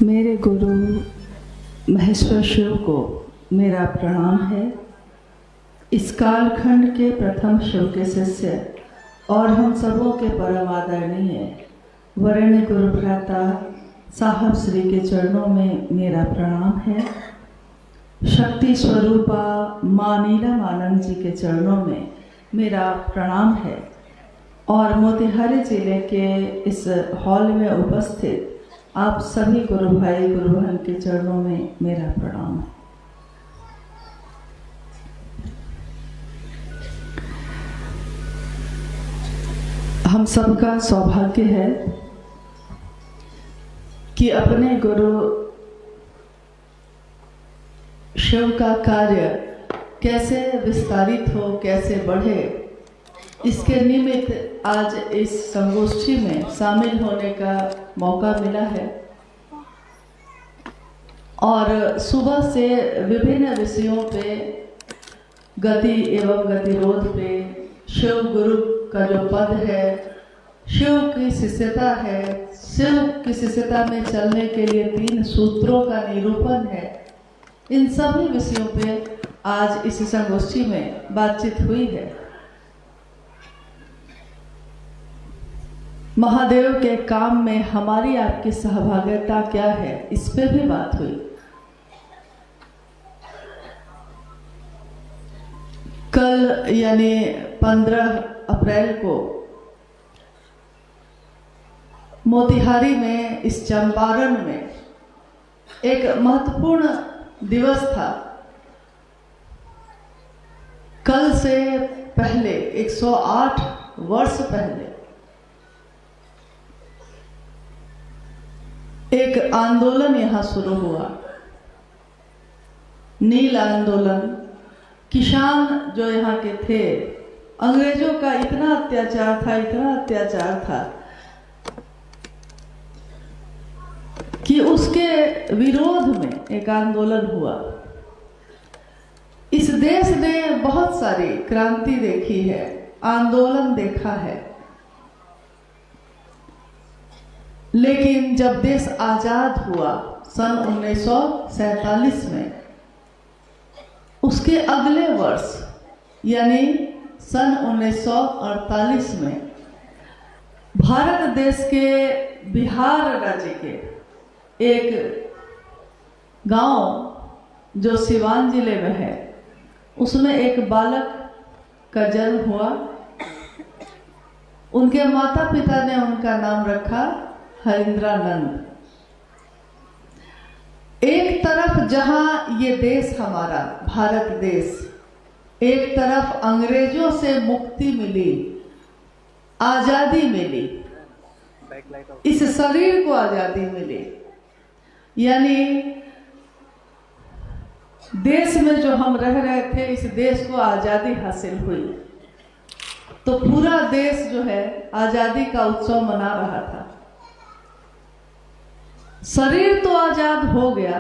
मेरे गुरु महेश्वर शिव को मेरा प्रणाम है। इस कालखंड के प्रथम शिव के शिष्य और हम सबों के परम आदरणीय वरेण्य गुरु भ्राता साहब श्री के चरणों में मेरा प्रणाम है। शक्ति स्वरूपा माँ नीलमानंद जी के चरणों में मेरा प्रणाम है और मोतिहारी जिले के इस हॉल में उपस्थित आप सभी गुरु भाई गुरु बहन के चरणों में मेरा प्रणाम है। हम सबका सौभाग्य है कि अपने गुरु शिव का कार्य कैसे विस्तारित हो, कैसे बढ़े, इसके निमित्त आज इस संगोष्ठी में शामिल होने का मौका मिला है और सुबह से विभिन्न विषयों पे गति एवं गतिरोध पे, शिव गुरु का जो पद है, शिव की शिष्यता है, शिव की शिष्यता में चलने के लिए 3 सूत्रों का निरूपण है, इन सभी विषयों पे आज इस संगोष्ठी में बातचीत हुई है। महादेव के काम में हमारी आपकी सहभागिता क्या है, इस पे भी बात हुई। कल यानी 15 अप्रैल को मोतिहारी में इस चंपारण में एक महत्वपूर्ण दिवस था। कल से पहले 108 वर्ष पहले एक आंदोलन यहाँ शुरू हुआ, नील आंदोलन। किसान जो यहाँ के थे, अंग्रेजों का इतना अत्याचार था कि उसके विरोध में एक आंदोलन हुआ। इस देश ने बहुत सारी क्रांति देखी है, आंदोलन देखा है, लेकिन जब देश आजाद हुआ सन 1947 में, उसके अगले वर्ष यानी सन 1948 में भारत देश के बिहार राज्य के एक गांव जो सिवान जिले में है, उसमें एक बालक का जन्म हुआ। उनके माता पिता ने उनका नाम रखा हरिंद्रानंद। एक तरफ जहां ये देश हमारा भारत देश, एक तरफ अंग्रेजों से मुक्ति मिली, आजादी मिली, इस शरीर को आजादी मिली, यानी देश में जो हम रह रहे थे, इस देश को आजादी हासिल हुई, तो पूरा देश जो है आजादी का उत्सव मना रहा था। शरीर तो आजाद हो गया,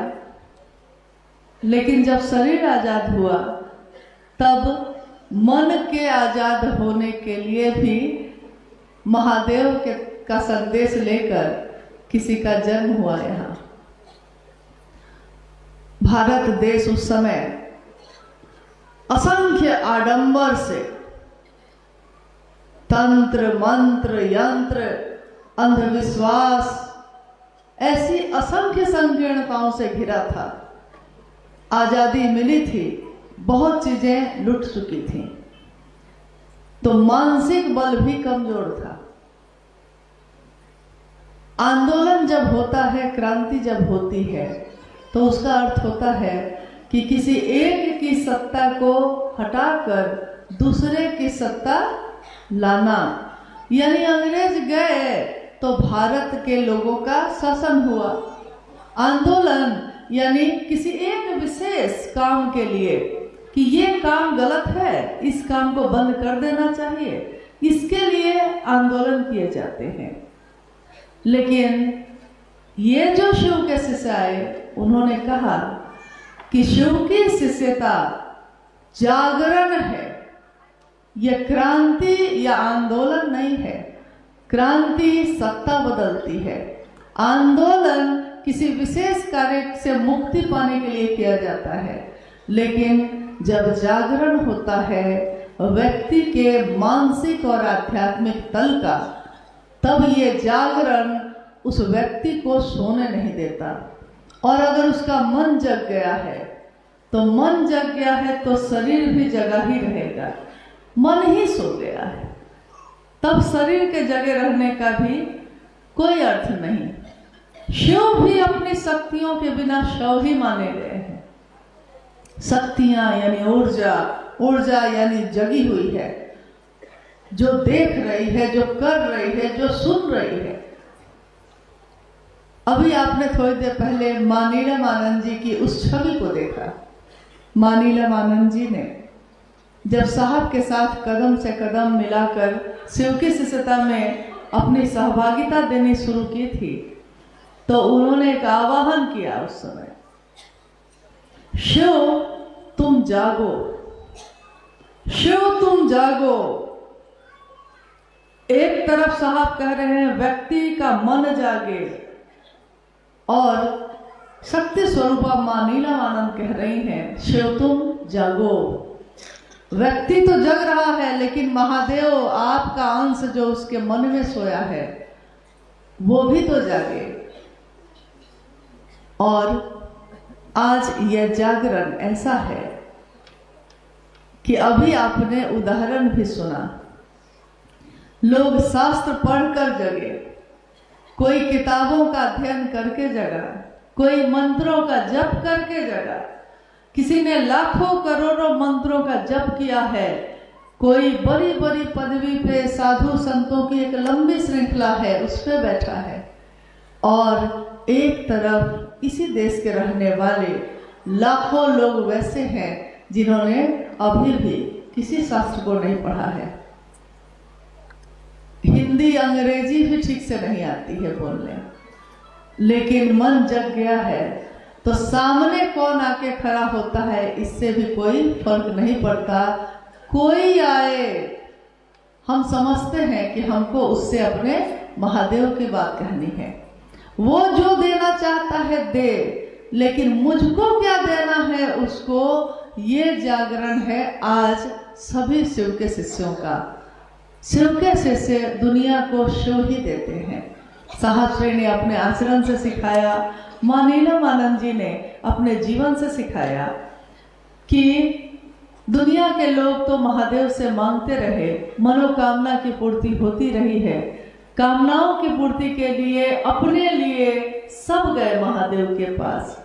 लेकिन जब शरीर आजाद हुआ तब मन के आजाद होने के लिए भी महादेव का संदेश लेकर किसी का जन्म हुआ। यहाँ भारत देश उस समय असंख्य आडंबर से तंत्र मंत्र यंत्र अंधविश्वास ऐसी असंख्य संकीर्णताओं से घिरा था। आजादी मिली थी, बहुत चीजें लुट चुकी थी, तो मानसिक बल भी कमजोर था। आंदोलन जब होता है, क्रांति जब होती है, तो उसका अर्थ होता है कि किसी एक की सत्ता को हटाकर दूसरे की सत्ता लाना। यानी अंग्रेज गए तो भारत के लोगों का शासन हुआ। आंदोलन यानी किसी एक विशेष काम के लिए कि ये काम गलत है, इस काम को बंद कर देना चाहिए, इसके लिए आंदोलन किए जाते हैं। लेकिन ये जो शिव के शिष्य आए, उन्होंने कहा कि शिव की शिष्यता जागरण है, यह क्रांति या आंदोलन नहीं है। क्रांति सत्ता बदलती है, आंदोलन किसी विशेष कार्य से मुक्ति पाने के लिए किया जाता है, लेकिन जब जागरण होता है व्यक्ति के मानसिक और आध्यात्मिक तल का, तब ये जागरण उस व्यक्ति को सोने नहीं देता। और अगर उसका मन जग गया है तो मन जग गया है तो शरीर भी जगा ही रहेगा। मन ही सो गया है तब शरीर के जगे रहने का भी कोई अर्थ नहीं। शिव भी अपनी शक्तियों के बिना शव ही माने गए हैं। शक्तियां यानी ऊर्जा, ऊर्जा यानी जगी हुई है, जो देख रही है, जो कर रही है, जो सुन रही है। अभी आपने थोड़ी देर पहले मां नीलम आनंद जी की उस छवि को देखा। मां नीलम आनंद जी ने जब साहब के साथ कदम से कदम मिलाकर शिव की शिष्यता में अपनी सहभागिता देनी शुरू की थी, तो उन्होंने एक आवाहन किया उस समय, शिव तुम जागो, शिव तुम जागो। एक तरफ साहब कह रहे हैं व्यक्ति का मन जागे, और शक्ति स्वरूपा मां नीलम आनंद कह रही हैं शिव तुम जागो। व्यक्ति तो जग रहा है, लेकिन महादेव आपका अंश जो उसके मन में सोया है वो भी तो जागे। और आज यह जागरण ऐसा है कि अभी आपने उदाहरण भी सुना, लोग शास्त्र पढ़कर जगे, कोई किताबों का अध्ययन करके जगा, कोई मंत्रों का जप करके जगा, किसी ने लाखों करोड़ों मंत्रों का जप किया है, कोई बड़ी बड़ी पदवी पे साधु संतों की एक लंबी श्रृंखला है उस पे बैठा है, और एक तरफ इसी देश के रहने वाले लाखों लोग वैसे हैं जिन्होंने अभी भी किसी शास्त्र को नहीं पढ़ा है, हिंदी अंग्रेजी भी ठीक से नहीं आती है बोलने, लेकिन मन जग गया है तो सामने कौन आके खड़ा होता है इससे भी कोई फर्क नहीं पड़ता। कोई आए, हम समझते हैं कि हमको उससे अपने महादेव की बात कहनी है, वो जो देना चाहता है दे, लेकिन मुझको क्या देना है उसको। ये जागरण है आज सभी शिव के शिष्यों का। शिव के शिष्य दुनिया को शिव ही देते हैं। साहब श्री ने अपने आचरण से सिखाया, मां नीलम आनंद जी ने अपने जीवन से सिखाया कि दुनिया के लोग तो महादेव से मांगते रहे, मनोकामना की पूर्ति होती रही है, कामनाओं की पूर्ति के लिए अपने लिए सब गए महादेव के पास,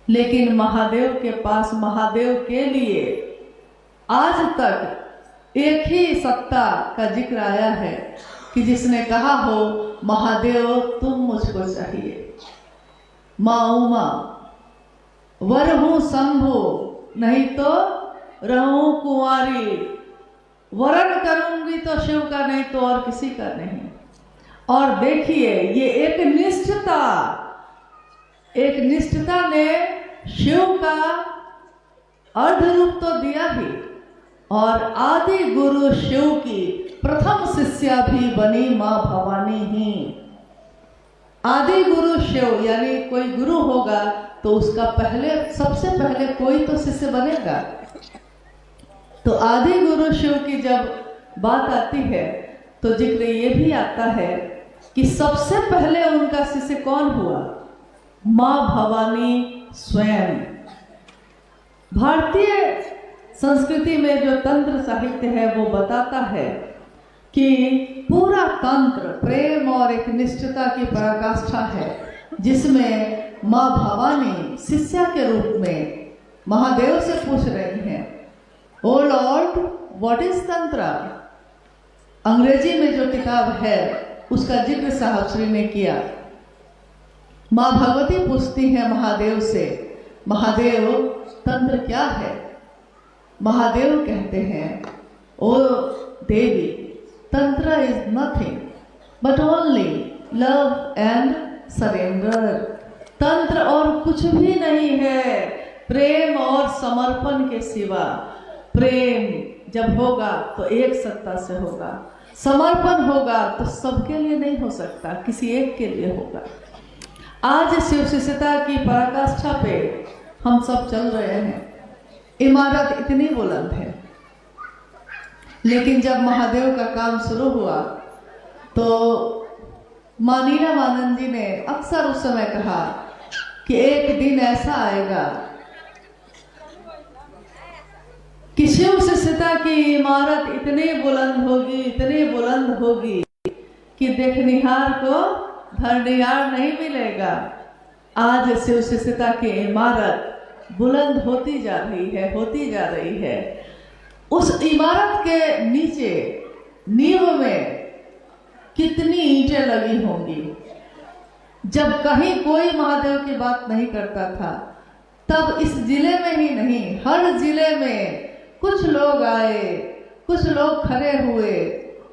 लेकिन महादेव के पास महादेव के लिए आज तक एक ही सत्ता का जिक्र आया है कि जिसने कहा हो महादेव तुम मुझको चाहिए। माँ उमा वर हूं शंभु, नहीं तो रहूं कुंवारी, वरण करूंगी तो शिव का नहीं तो और किसी का नहीं। और देखिए ये एक निष्ठता ने शिव का अर्ध रूप तो दिया ही, और आदि गुरु शिव की प्रथम शिष्या भी बनी मां भवानी ही। आदि गुरु शिव यानी कोई गुरु होगा तो उसका सबसे पहले कोई तो शिष्य बनेगा। तो आदि गुरु शिव की जब बात आती है तो जिक्र ये भी आता है कि सबसे पहले उनका शिष्य कौन हुआ? मां भवानी स्वयं। भारतीय संस्कृति में जो तंत्र साहित्य है वो बताता है कि पूरा तंत्र प्रेम और एक निष्ठता की पराकाष्ठा है, जिसमें मां भवानी शिष्या के रूप में महादेव से पूछ रही हैं, ओ लॉर्ड व्हाट इज तंत्र। अंग्रेजी में जो किताब है उसका जिक्र साहब श्री ने किया। मां भगवती पूछती हैं महादेव से, महादेव तंत्र क्या है? महादेव कहते हैं, ओ देवी तंत्र is nothing but only love and surrender. तंत्र और कुछ भी नहीं है प्रेम और समर्पण के सिवा। प्रेम जब होगा तो एक सत्ता से होगा, समर्पण होगा तो सबके लिए नहीं हो सकता, किसी एक के लिए होगा। आज शिव शिष्यता की पराकाष्ठा पे हम सब चल रहे हैं। इमारत इतनी बुलंद है, लेकिन जब महादेव का काम शुरू हुआ तो मां नीलमानंद जी ने अक्सर उस समय कहा कि एक दिन ऐसा आएगा कि शिव शिष्यता की इमारत इतनी बुलंद होगी, इतनी बुलंद होगी कि देखनिहार को धरनिहार नहीं मिलेगा। आज शिव शिष्यता की इमारत बुलंद होती जा रही है, होती जा रही है। उस इमारत के नीचे नींव में कितनी ईंटें लगी होंगी। जब कहीं कोई महादेव की बात नहीं करता था, तब इस जिले में ही नहीं, हर जिले में कुछ लोग आए, कुछ लोग खड़े हुए।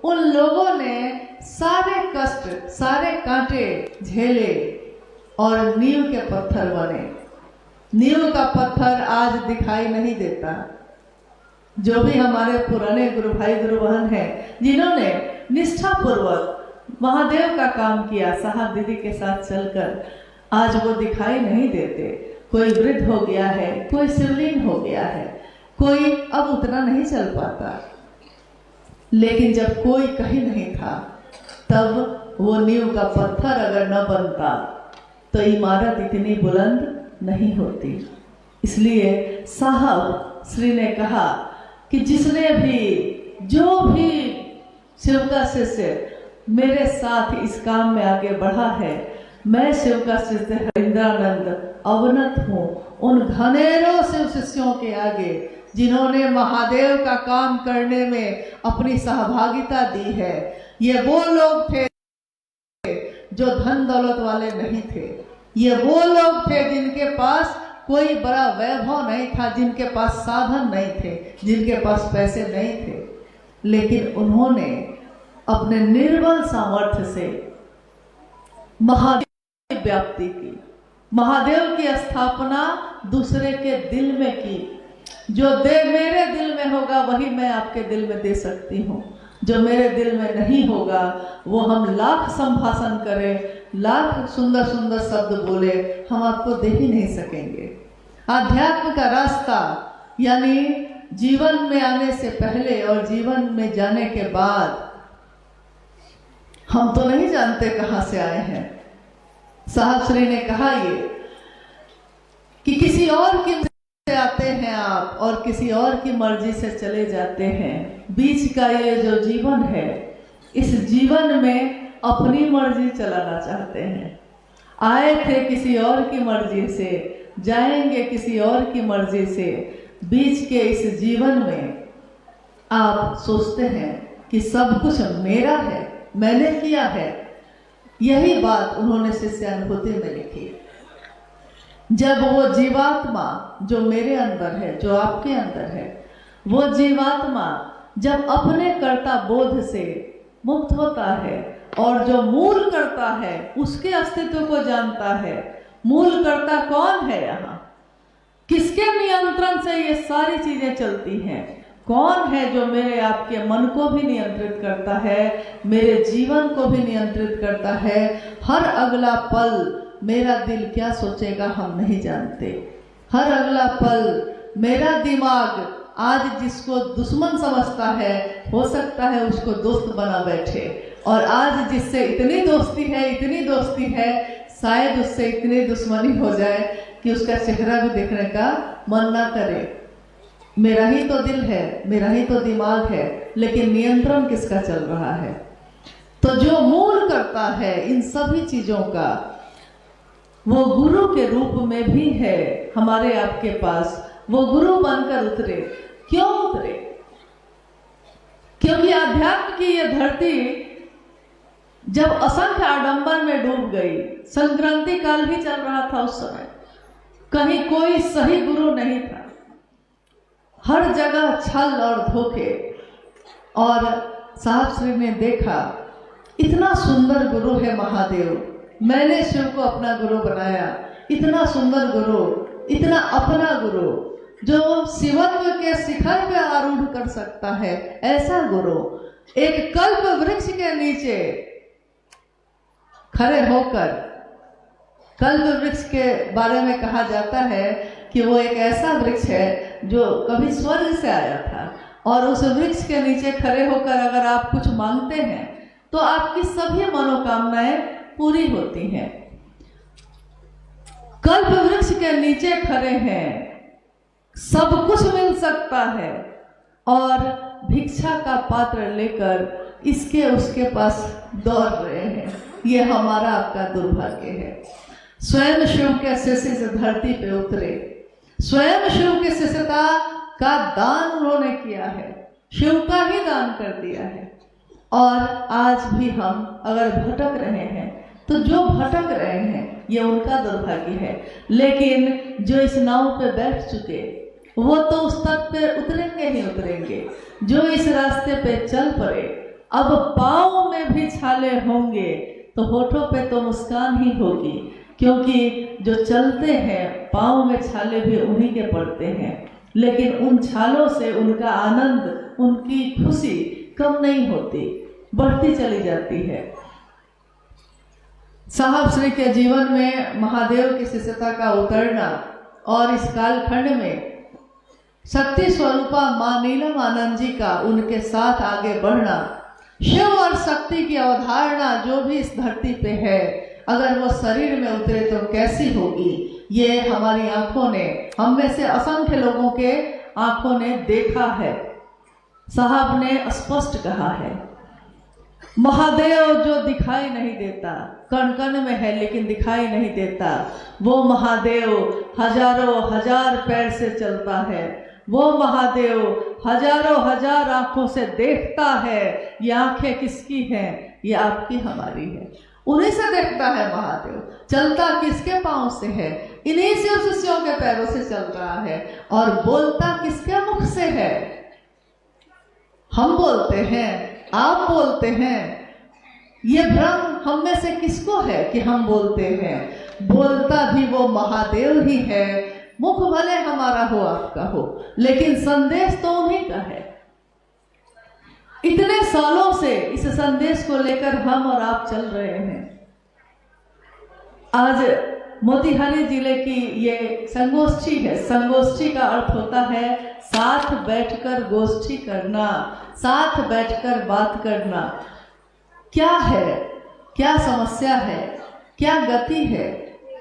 उन लोगों ने सारे कष्ट, सारे कांटे झेले और नींव के पत्थर बने। नींव का पत्थर आज दिखाई नहीं देता। जो भी हमारे पुराने गुरु भाई गुरु बहन हैं, जिन्होंने निष्ठापूर्वक महादेव का काम किया साहब दीदी के साथ चलकर, आज वो दिखाई नहीं देते। कोई वृद्ध हो गया है, कोई शिवलिंग हो गया है, कोई अब उतना नहीं चल पाता। लेकिन जब कोई कहीं नहीं था, तब वो नींव का पत्थर अगर न बनता तो इमारत इतनी बुलंद नहीं होती। इसलिए साहब श्री ने कहा कि जिसने भी, जो भी शिव का शिष्य मेरे साथ इस काम में आगे बढ़ा है, मैं शिव का शिष्य हरिंद्रानंद अवनत हूँ उन घनेरों शिव शिष्यों के आगे जिन्होंने महादेव का काम करने में अपनी सहभागिता दी है। ये वो लोग थे जो धन दौलत वाले नहीं थे। ये वो लोग थे जिनके पास कोई बड़ा वैभव नहीं था, जिनके पास साधन नहीं थे, जिनके पास पैसे नहीं थे, लेकिन उन्होंने अपने निर्बल सामर्थ्य से महादेव व्याप्ति की, महादेव की स्थापना दूसरे के दिल में की। जो दे मेरे दिल में होगा वही मैं आपके दिल में दे सकती हूँ। जो मेरे दिल में नहीं होगा वो हम लाख संभाषण करें, लाख सुंदर सुंदर शब्द बोले, हम आपको दे ही नहीं सकेंगे। आध्यात्म का रास्ता यानी जीवन में आने से पहले और जीवन में जाने के बाद हम तो नहीं जानते कहाँ से आए हैं। साहब श्री ने कहा ये कि किसी और की से आते हैं आप और किसी और की मर्जी से चले जाते हैं। बीच का ये जो जीवन है, इस जीवन में अपनी मर्जी चलाना चाहते हैं। आए थे किसी और की मर्जी से, जाएंगे किसी और की मर्जी से। बीच के इस जीवन में आप सोचते हैं कि सब कुछ मेरा है, मैंने किया है। यही बात उन्होंने शिष्यानुभूति में लिखी। जब वो जीवात्मा जो मेरे अंदर है, जो आपके अंदर है, वो जीवात्मा जब अपने कर्ता बोध से मुक्त होता है और जो मूल कर्ता है उसके अस्तित्व को जानता है। मूल कर्ता कौन है यहाँ? किसके नियंत्रण से ये सारी चीजें चलती हैं? कौन है जो मेरे आपके मन को भी नियंत्रित करता है, मेरे जीवन को भी नियंत्रित करता है? हर अगला पल मेरा दिल क्या सोचेगा हम नहीं जानते। हर अगला पल मेरा दिमाग आज जिसको दुश्मन समझता है, हो सकता है उसको दोस्त बना बैठे, और आज जिससे इतनी दोस्ती है, इतनी दोस्ती है, शायद उससे इतनी दुश्मनी हो जाए कि उसका चेहरा भी देखने का मन ना करे। मेरा ही तो दिल है, मेरा ही तो दिमाग है, लेकिन नियंत्रण किसका चल रहा है? तो जो मूल करता है इन सभी चीजों का, वो गुरु के रूप में भी है हमारे आपके पास। वो गुरु बनकर उतरे। क्यों उतरे? क्योंकि आध्यात्म की ये धरती जब असंख्य आडंबर में डूब गई, संक्रांति काल भी चल रहा था उस समय, कहीं कोई सही गुरु नहीं था, हर जगह छल और धोखे। और साहब श्री ने देखा इतना सुंदर गुरु है महादेव, मैंने शिव को अपना गुरु बनाया। इतना सुंदर गुरु, इतना अपना गुरु जो शिवत्व के शिखर पे आरूढ़ कर सकता है, ऐसा गुरु एक कल्प वृक्ष के नीचे खड़े होकर कल्प वृक्ष के बारे में कहा जाता है कि वो एक ऐसा वृक्ष है जो कभी स्वर्ग से आया था, और उस वृक्ष के नीचे खड़े होकर अगर आप कुछ मांगते हैं तो आपकी सभी मनोकामनाएं पूरी होती हैं। कल्प वृक्ष के नीचे खड़े हैं, सब कुछ मिल सकता है, और भिक्षा का पात्र लेकर इसके उसके पास दौड़ रहे हैं। ये हमारा आपका दुर्भाग्य है। स्वयं शिव के शिष्य इस धरती पे उतरे, स्वयं शिव की शिष्यता का दान उन्होंने किया है, शिव का ही दान कर दिया है। और आज भी हम अगर भटक रहे हैं तो जो भटक रहे हैं ये उनका दुर्भाग्य है, लेकिन जो इस नाव पे बैठ चुके वो तो उस तट पे उतरेंगे ही उतरेंगे। जो इस रास्ते पे चल पड़े, अब पाँव में भी छाले होंगे तो होठों पे तो मुस्कान ही होगी, क्योंकि जो चलते हैं पाँव में छाले भी उन्हीं के पड़ते हैं, लेकिन उन छालों से उनका आनंद, उनकी खुशी कम नहीं होती, बढ़ती चली जाती है। साहब श्री के जीवन में महादेव की शिष्यता का उतरना और इस कालखंड में शक्ति स्वरूपा मां नीलम आनंद जी का उनके साथ आगे बढ़ना, शिव और शक्ति की अवधारणा जो भी इस धरती पे है, अगर वो शरीर में उतरे तो कैसी होगी, ये हमारी आंखों ने, हम में से असंख्य लोगों के आंखों ने देखा है। साहब ने स्पष्ट कहा है, महादेव जो दिखाई नहीं देता, कण कण में है लेकिन दिखाई नहीं देता, वो महादेव हजारों हजार पैर से चलता है, वो महादेव हजारों हजार आंखों से देखता है। ये आंखें किसकी हैं? ये आपकी हमारी है, उन्हीं से देखता है महादेव। चलता किसके पांव से है? इन्हीं से शिष्यों के पैरों से चल रहा है। और बोलता किसके मुख से है? हम बोलते हैं, आप बोलते हैं। ये भ्रम हम में से किसको है कि हम बोलते हैं? बोलता भी वो महादेव ही है। मुख भले हमारा हो, आपका हो, लेकिन संदेश तो उन्हीं का है। इतने सालों से इस संदेश को लेकर हम और आप चल रहे हैं। आज मोतिहारी जिले की ये संगोष्ठी है। संगोष्ठी का अर्थ होता है साथ बैठकर गोष्ठी करना, साथ बैठकर बात करना। क्या है, क्या समस्या है, क्या गति है,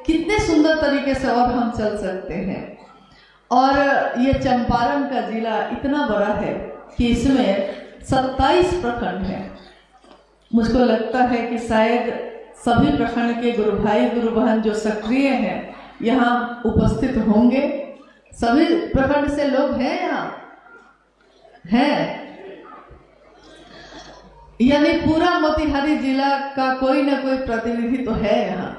कितने सुंदर तरीके से और हम चल सकते हैं। और ये चंपारण का जिला इतना बड़ा है कि इसमें 27 प्रखंड हैं। मुझको लगता है कि शायद सभी प्रखंड के गुरु भाई गुरु बहन जो सक्रिय हैं यहाँ उपस्थित होंगे। सभी प्रखंड से लोग हैं यहाँ, हैं, यानी पूरा मोतिहारी जिला का कोई ना कोई प्रतिनिधि तो है यहाँ।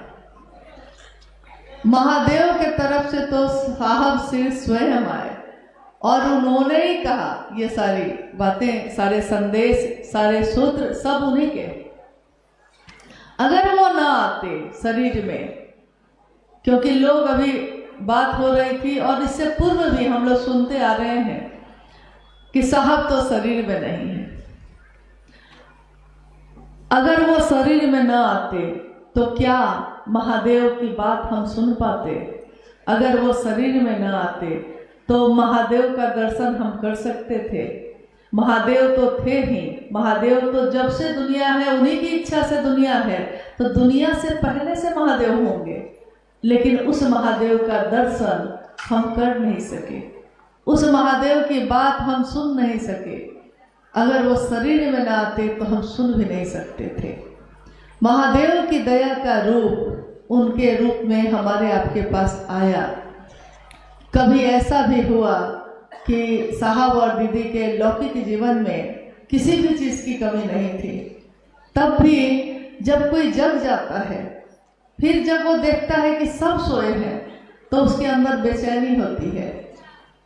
महादेव के तरफ से तो साहब श्री स्वयं आए और उन्होंने ही कहा ये सारी बातें, सारे संदेश, सारे सूत्र सब उन्हीं के। अगर वो ना आते शरीर में, क्योंकि लोग अभी बात हो रही थी और इससे पूर्व भी हम लोग सुनते आ रहे हैं कि साहब तो शरीर में नहीं है। अगर वो शरीर में ना आते तो क्या महादेव की बात हम सुन पाते? अगर वो शरीर में ना आते तो महादेव का दर्शन हम कर सकते थे? महादेव तो थे ही, महादेव तो जब से दुनिया है उन्हीं की इच्छा से दुनिया है, तो दुनिया से पहले से महादेव होंगे। लेकिन उस महादेव का दर्शन हम कर नहीं सके, उस महादेव की बात हम सुन नहीं सके। अगर वो शरीर में ना आते तो हम सुन भी नहीं सकते थे। महादेव की दया का रूप उनके रूप में हमारे आपके पास आया। कभी ऐसा भी हुआ कि साहब और दीदी के लौकिक जीवन में किसी भी चीज़ की कमी नहीं थी। तब भी जब कोई जग जाता है, फिर जब वो देखता है कि सब सोए हैं, तो उसके अंदर बेचैनी होती है।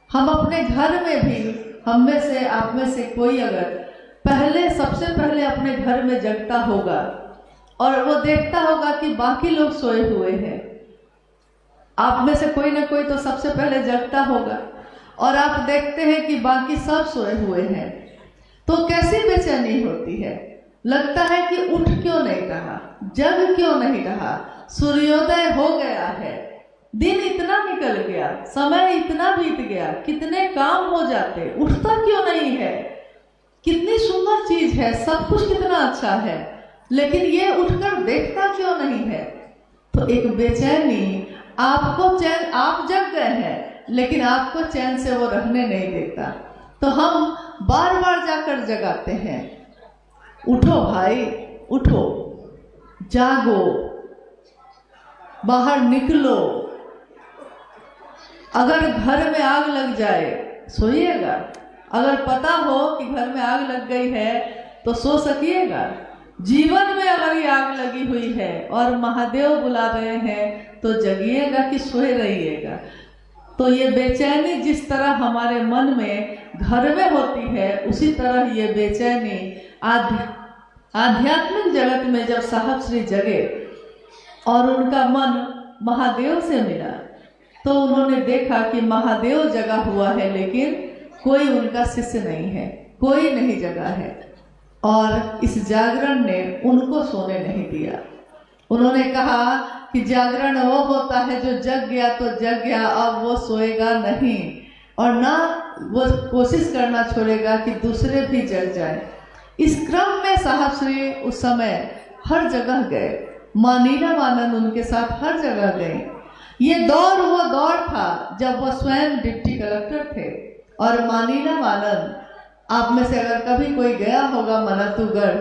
हम अपने घर में भी, हम में से, आप में से कोई अगर पहले, सबसे पहले अपने घर में जगता होगा और वो देखता होगा कि बाकी लोग सोए हुए हैं, आप में से कोई ना कोई तो सबसे पहले जगता होगा और आप देखते हैं कि बाकी सब सोए हुए हैं, तो कैसी बेचैनी होती है। लगता है कि उठ क्यों नहीं रहा, जग क्यों नहीं रहा, सूर्योदय हो गया है, दिन इतना निकल गया, समय इतना बीत गया, कितने काम हो जाते, उठता क्यों नहीं है, कितनी सुंदर चीज है, सब कुछ कितना अच्छा है, लेकिन ये उठकर देखता क्यों नहीं है। तो एक बेचैनी, आपको चैन, आप जग गए हैं लेकिन आपको चैन से वो रहने नहीं देता। तो हम बार बार जाकर जगाते हैं, उठो भाई उठो, जागो, बाहर निकलो। अगर घर में आग लग जाए सोइएगा, अगर पता हो कि घर में आग लग गई है तो सो सकिएगा। जीवन में अगर ये आग लगी हुई है और महादेव बुला रहे हैं तो जगिएगा कि सोए रहिएगा। तो ये बेचैनी जिस तरह हमारे मन में घर में होती है, उसी तरह ये बेचैनी आध्यात्मिक जगत में जब साहब श्री जगे और उनका मन महादेव से मिला तो उन्होंने देखा कि महादेव जगा हुआ है लेकिन कोई उनका शिष्य नहीं है, कोई नहीं जगा है। और इस जागरण ने उनको सोने नहीं दिया। उन्होंने कहा कि जागरण वो होता है जो जग गया तो जग गया, अब वो सोएगा नहीं और ना वो कोशिश करना छोड़ेगा कि दूसरे भी जग जाए। इस क्रम में साहब श्री उस समय हर जगह गए, माँ नीलमानंद उनके साथ हर जगह गए। ये दौर वो दौर था जब वो स्वयं डिप्टी कलेक्टर थे और माँ नीलमानंद, आप में से अगर कभी कोई गया होगा मनातूगढ़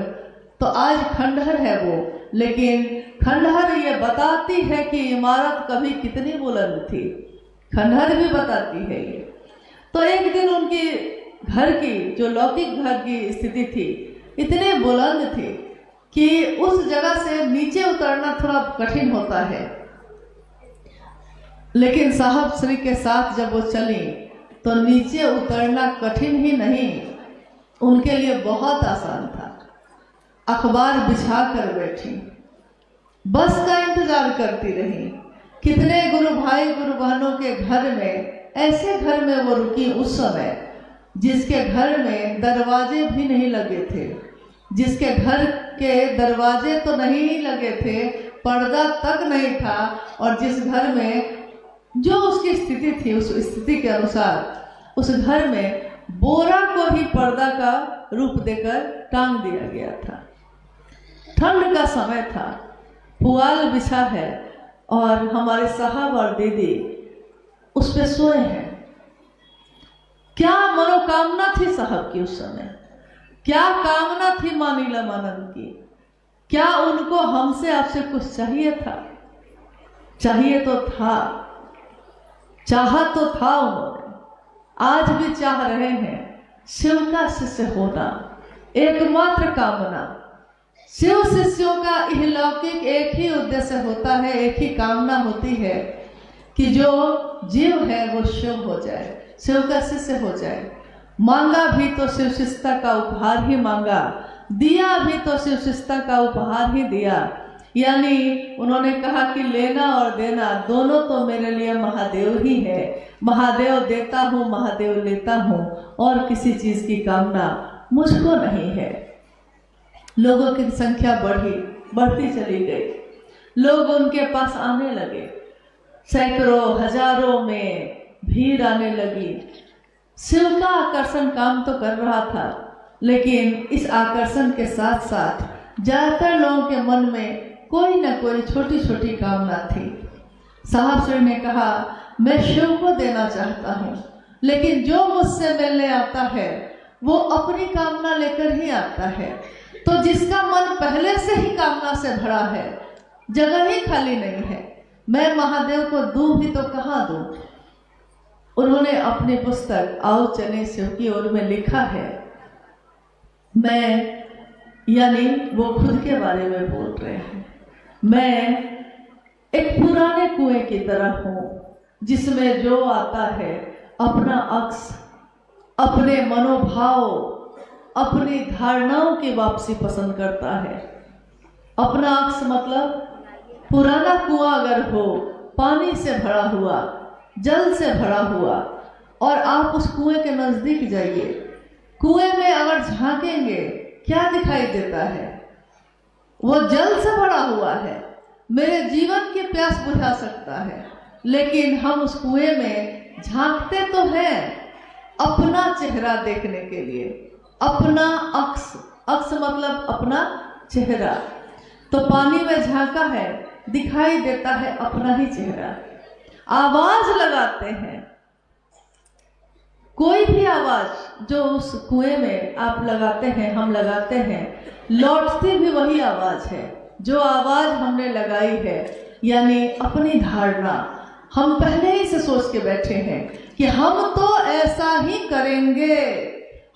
तो आज खंडहर है वो, लेकिन खंडहर ये बताती है कि इमारत कभी कितनी बुलंद थी, खंडहर भी बताती है ये। तो एक दिन उनकी घर की जो लौकिक घर की स्थिति थी इतनी बुलंद थी कि उस जगह से नीचे उतरना थोड़ा कठिन होता है, लेकिन साहब श्री के साथ जब वो चली तो नीचे उतरना कठिन ही नहीं, उनके लिए बहुत आसान था। अखबार बिछा कर बैठी, बस का इंतजार करती रही। कितने गुरु भाई गुरु बहनों के घर में, ऐसे घर में वो रुकी उस समय जिसके घर में दरवाजे भी नहीं लगे थे, जिसके घर के दरवाजे तो नहीं लगे थे, पर्दा तक नहीं था, और जिस घर में जो उसकी स्थिति थी उस स्थिति के अनुसार उस घर में बोरा को ही पर्दा का रूप देकर टांग दिया गया था। ठंड का समय था, पुआल बिछा है और हमारे साहब और दीदी उस पे सोए हैं। क्या मनोकामना थी साहब की उस समय, क्या कामना थी माँ नीलमानंद की, क्या उनको हमसे आपसे कुछ चाहिए था? चाहिए तो था, चाहा तो था उन्होंने, आज भी चाह रहे हैं। शिव का शिष्य होना एकमात्र कामना। शिव शिष्यों का इहलौकिक एक ही उद्देश्य होता है, एक ही कामना होती है कि जो जीव है वो शिव हो जाए, शिव का शिष्य हो जाए। मांगा भी तो शिव शिष्यता का उपहार ही मांगा, दिया भी तो शिव शिष्यता का उपहार ही दिया। यानी उन्होंने कहा कि लेना और देना दोनों तो मेरे लिए महादेव ही है, महादेव देता हूँ, महादेव लेता हूँ, और किसी चीज की कामना मुझको नहीं है। लोगों की संख्या बढ़ती चली गई, लोग उनके पास आने लगे, सैकड़ों हजारों में भीड़ आने लगी। शिव का आकर्षण काम तो कर रहा था, लेकिन इस आकर्षण के साथ साथ ज्यादातर लोगों के मन में कोई न कोई छोटी छोटी कामना थी। साहब श्री ने कहा मैं शिव को देना चाहता हूँ, लेकिन जो मुझसे मिलने आता है वो अपनी कामना लेकर ही आता है। तो जिसका मन पहले से ही कामना से भरा है, जगह ही खाली नहीं है, मैं महादेव को दूं भी तो कहाँ दूं। उन्होंने अपनी पुस्तक आओ चले शिव की ओर में लिखा है, मैं, यानी वो खुद के बारे में बोल रहे हैं, मैं एक पुराने कुएं की तरह हूँ जिसमें जो आता है अपना अक्स, अपने मनोभाव, अपनी धारणाओं की वापसी पसंद करता है। अपना अक्स मतलब पुराना कुआं अगर हो, पानी से भरा हुआ, जल से भरा हुआ, और आप उस कुएं के नजदीक जाइए, कुएं में अगर झांकेंगे क्या दिखाई देता है? वो जल से भरा हुआ है, मेरे जीवन की प्यास बुझा सकता है, लेकिन हम उस कुएं में झांकते तो हैं अपना चेहरा देखने के लिए, अपना अक्स, अक्स मतलब अपना चेहरा। तो पानी में झांका है, दिखाई देता है अपना ही चेहरा। आवाज लगाते हैं, कोई भी आवाज जो उस कुएं में आप लगाते हैं, हम लगाते हैं, लौटती भी वही आवाज है जो आवाज हमने लगाई है। यानी अपनी धारणा हम पहले ही से सोच के बैठे हैं कि हम तो ऐसा ही करेंगे,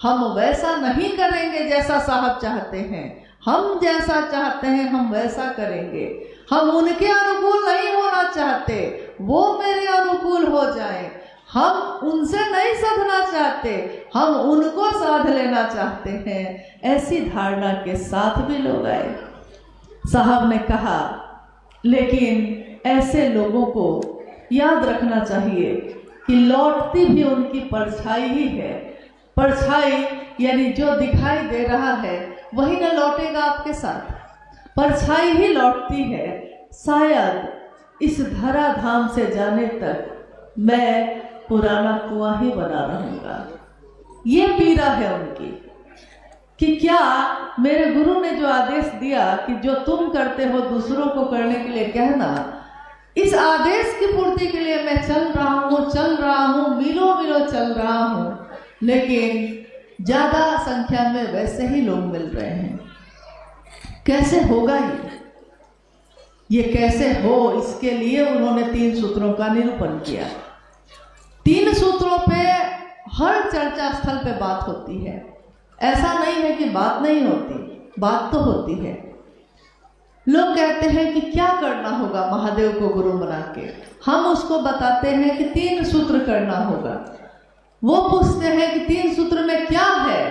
हम वैसा नहीं करेंगे जैसा साहब चाहते हैं, हम जैसा चाहते हैं हम वैसा करेंगे, हम उनके अनुकूल नहीं होना चाहते, वो मेरे अनुकूल हो जाए, हम उनसे नहीं साधना चाहते, हम उनको साध लेना चाहते हैं। ऐसी धारणा के साथ भी लोग आए। साहब ने कहा लेकिन ऐसे लोगों को याद रखना चाहिए कि लौटती भी उनकी परछाई ही है। परछाई यानी जो दिखाई दे रहा है वही न लौटेगा आपके साथ, परछाई ही लौटती है। शायद इस धराधाम से जाने तक मैं पुराना कुआं ही बना रहूंगा। ये पीड़ा है उनकी कि क्या मेरे गुरु ने जो आदेश दिया कि जो तुम करते हो दूसरों को करने के लिए कहना, इस आदेश की पूर्ति के लिए मैं चल रहा हूँ, मीलों मीलों चल रहा हूँ, लेकिन ज्यादा संख्या में वैसे ही लोग मिल रहे हैं। कैसे होगा ये कैसे हो, इसके लिए उन्होंने 3 सूत्रों का निरूपण किया। 3 सूत्रों पे हर चर्चा स्थल पे बात होती है। ऐसा नहीं है कि बात नहीं होती, बात तो होती है। लोग कहते हैं कि क्या करना होगा महादेव को गुरु बना के, हम उसको बताते हैं कि 3 सूत्र करना होगा। वो पूछते हैं कि 3 सूत्र में क्या है,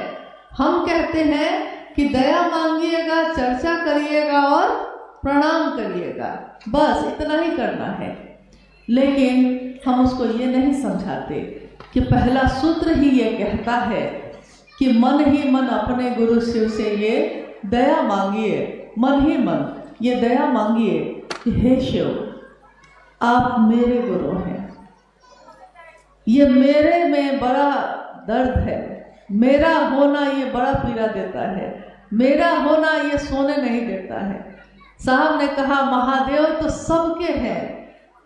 हम कहते हैं कि दया मांगिएगा, चर्चा करिएगा और प्रणाम करिएगा, बस इतना ही करना है। लेकिन हम उसको ये नहीं समझाते कि पहला सूत्र ही ये कहता है कि मन ही मन अपने गुरु शिव से ये दया मांगिए, मन ही मन ये दया मांगिए कि हे शिव आप मेरे गुरु हैं, ये मेरे में बड़ा दर्द है, मेरा होना ये बड़ा पीड़ा देता है, मेरा होना ये सोने नहीं देता है। साहब ने कहा महादेव तो सबके हैं,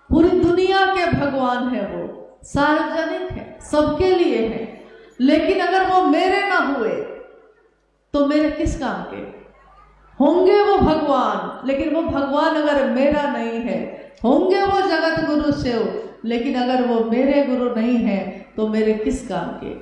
पूरी दुनिया के भगवान है, वो सार्वजनिक है, सबके लिए है, लेकिन अगर वो मेरे ना हुए तो मेरे किस काम के होंगे वो भगवान, लेकिन वो भगवान अगर मेरा नहीं है, होंगे वो जगत गुरु शिव, लेकिन अगर वो मेरे गुरु नहीं है तो मेरे किस काम के।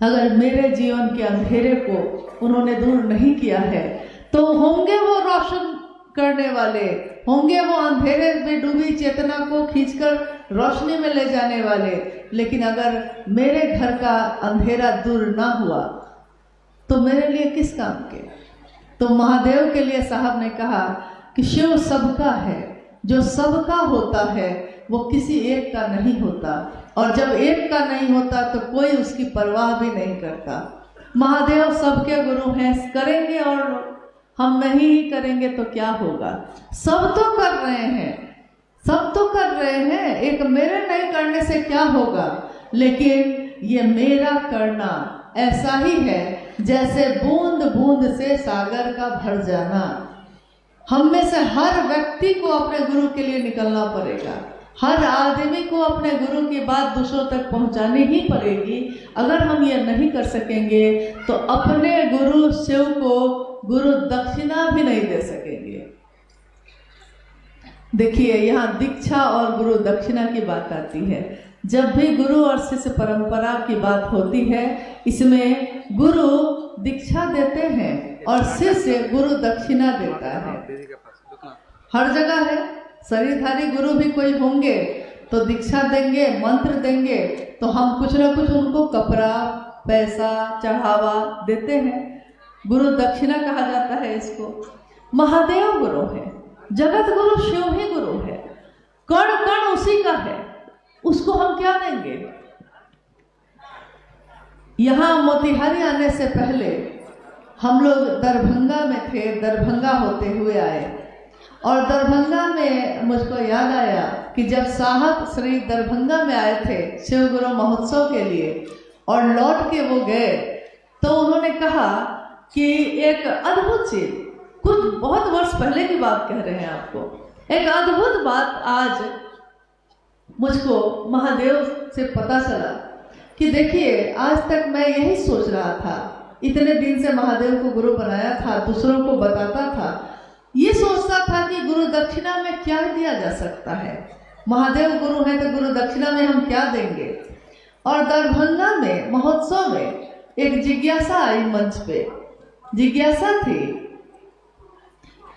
अगर मेरे जीवन के अंधेरे को उन्होंने दूर नहीं किया है तो होंगे वो रोशन करने वाले, होंगे वो अंधेरे में डूबी चेतना को खींचकर रोशनी में ले जाने वाले, लेकिन अगर मेरे घर का अंधेरा दूर ना हुआ तो मेरे लिए किस काम के। तो महादेव के लिए साहब ने कहा कि शिव सबका है, जो सबका होता है वो किसी एक का नहीं होता, और जब एक का नहीं होता तो कोई उसकी परवाह भी नहीं करता। महादेव सबके गुरु हैं, करेंगे और हम नहीं करेंगे तो क्या होगा। सब तो कर रहे हैं, सब तो कर रहे हैं, एक मेरे नहीं करने से क्या होगा। लेकिन ये मेरा करना ऐसा ही है जैसे बूंद बूंद से सागर का भर जाना। हम में से हर व्यक्ति को अपने गुरु के लिए निकलना पड़ेगा, हर आदमी को अपने गुरु की बात दूसरों तक पहुंचानी ही पड़ेगी। अगर हम ये नहीं कर सकेंगे तो अपने गुरु शिव को गुरु दक्षिणा भी नहीं दे सकेंगे। देखिए यहाँ दीक्षा और गुरु दक्षिणा की बात आती है। जब भी गुरु और शिष्य परंपरा की बात होती है, इसमें गुरु दीक्षा देते हैं और शिष्य गुरु दक्षिणा देता है। हर जगह है, शरीरधारी गुरु भी कोई होंगे तो दीक्षा देंगे, मंत्र देंगे, तो हम कुछ ना कुछ उनको कपड़ा, पैसा, चढ़ावा देते हैं। गुरु दक्षिणा कहा जाता है इसको। महादेव गुरु है, जगत गुरु शिव ही गुरु है, कण कण उसी का है, उसको हम क्या देंगे। यहाँ मोतिहारी आने से पहले हम लोग दरभंगा में थे, दरभंगा होते हुए आए और दरभंगा में मुझको याद आया कि जब साहब श्री दरभंगा में आए थे शिव गुरु महोत्सव के लिए और लौट के वो गए तो उन्होंने कहा कि एक अद्भुत चीज, कुछ बहुत वर्ष पहले की बात कह रहे हैं आपको, एक अद्भुत बात आज मुझको महादेव से पता चला कि देखिए आज तक मैं यही सोच रहा था, इतने दिन से महादेव को गुरु बनाया था, दूसरों को बताता था, ये सोचता था कि गुरु दक्षिणा में क्या दिया जा सकता है, महादेव गुरु है तो गुरु दक्षिणा में हम क्या देंगे। और दरभंगा में महोत्सव में एक जिज्ञासा आई मंच पे, जिज्ञासा थी